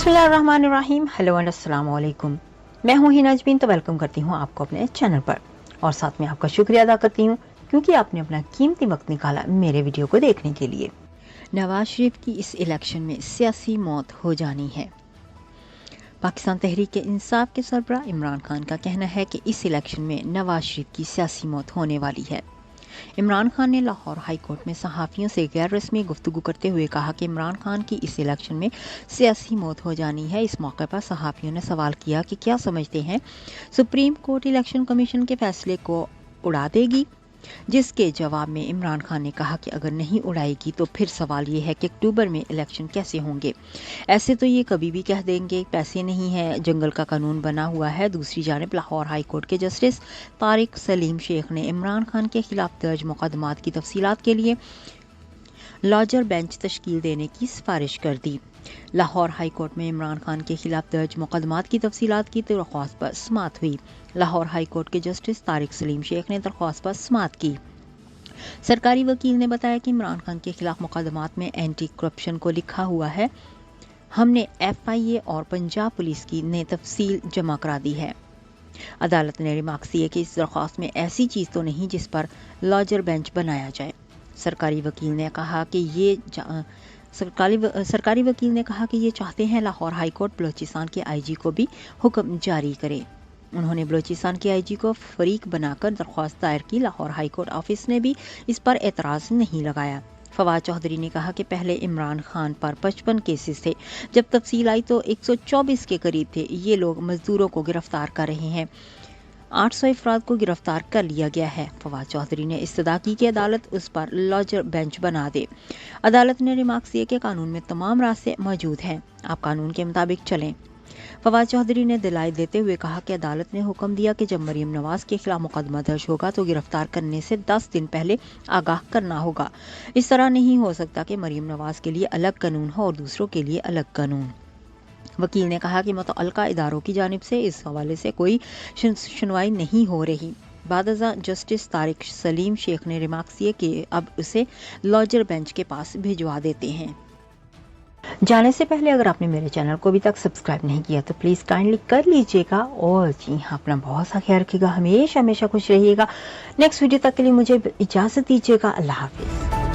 बिस्मिल्लाहिर्रहमानिर्रहीम। Hello and अस्सलाम वालेकुम। मैं हूं हिना अजमीन, तो वेलकम करती हूं आपको अपने चैनल पर और साथ में आपका शुक्रिया अदा करती हूं क्योंकि आपने अपना कीमती वक्त निकाला मेरे वीडियो को देखने के लिए। नवाज शरीफ की इस इलेक्शन में सियासी मौत हो जानी है। पाकिस्तान तहरीक इंसाफ के सरबराह इमरान खान का कहना है कि इस इलेक्शन में नवाज शरीफ की सियासी मौत होने वाली है। इमरान खान ने लाहौर हाई कोर्ट में सहाफ़ियों से गैर रस्मी गुफ्तगू करते हुए कहा कि इमरान खान की इस इलेक्शन में सियासी मौत हो जानी है। इस मौके पर सहाफ़ियों ने सवाल किया कि क्या समझते हैं सुप्रीम कोर्ट इलेक्शन कमीशन के फैसले को उड़ा देगी, जिसके जवाब में इमरान खान ने कहा कि अगर नहीं उड़ाएगी तो फिर सवाल ये है कि अक्टूबर में इलेक्शन कैसे होंगे। ऐसे तो ये कभी भी कह देंगे पैसे नहीं है, जंगल का कानून बना हुआ है। दूसरी जानिब लाहौर हाई कोर्ट के जस्टिस तारिक सलीम शेख ने इमरान खान के खिलाफ दर्ज मुकदमात की तफसीलात के लिए लार्जर बेंच तश्कील देने की सिफारिश कर दी। लाहौर हाई कोर्ट में इमरान खान के खिलाफ दर्ज मुकदमात की तफसीलात की दरख्वास्त पर समाअत हुई। लाहौर हाई कोर्ट के जस्टिस तारिक सलीम शेख ने दरख्वास्त पर समाअत की। सरकारी वकील ने बताया कि इमरान खान के खिलाफ मुकदमात में एंटी करप्शन को लिखा हुआ है। हमने FIA और पंजाब पुलिस की ने तफसील जमा करा दी है। अदालत ने रिमार्क्स दिए कि इस दरख्वास्त में ऐसी चीज़ तो नहीं जिस पर लार्जर बेंच बनाया जाए। सरकारी वकील ने कहा कि ये चाहते हैं लाहौर हाई कोर्ट बलूचिस्तान के IG को भी हुक्म जारी करे। उन्होंने बलूचिस्तान के IG को फरीक बनाकर दरख्वास्त दायर की। लाहौर हाई कोर्ट ऑफिस ने भी इस पर एतराज़ नहीं लगाया। फवाद चौधरी ने कहा कि पहले इमरान खान पर 55 केसेस थे, जब तफसील आई तो 124 के करीब थे। ये लोग मजदूरों को गिरफ्तार कर रहे हैं। 800 अफराद को गिरफ्तार कर लिया गया है। फवाद चौधरी ने इस्तदा की कि अदालत उस पर लार्जर बेंच बना दे। अदालत ने रिमार्क्स दिए कि कानून में तमाम रास्ते मौजूद हैं, आप कानून के मुताबिक चलें। फवाद चौधरी ने दलाइल देते हुए कहा कि अदालत ने हुक्म दिया कि जब मरीम नवाज के खिलाफ मुकदमा दर्ज होगा तो गिरफ्तार करने से 10 दिन पहले आगाह करना होगा। इस तरह नहीं हो सकता कि मरीम नवाज के लिए अलग कानून हो और दूसरों के लिए अलग कानून। वकील ने कहा कि मुतअल्लिका इदारों की जानिब से इस हवाले से कोई सुनवाई नहीं हो रही। बादअज़ा जस्टिस तारिक सलीम शेख ने रिमार्क्स दिए कि अब उसे लार्जर बेंच के पास भिजवा देते हैं। जाने से पहले अगर आपने मेरे चैनल को अभी तक सब्सक्राइब नहीं किया तो प्लीज़ काइंडली कर लीजिएगा और जी हाँ, अपना बहुत सा ख्याल रखिएगा, हमेशा खुश रहिएगा। नेक्स्ट वीडियो तक के लिए मुझे इजाज़त दीजिएगा। अल्लाह हाफिज़।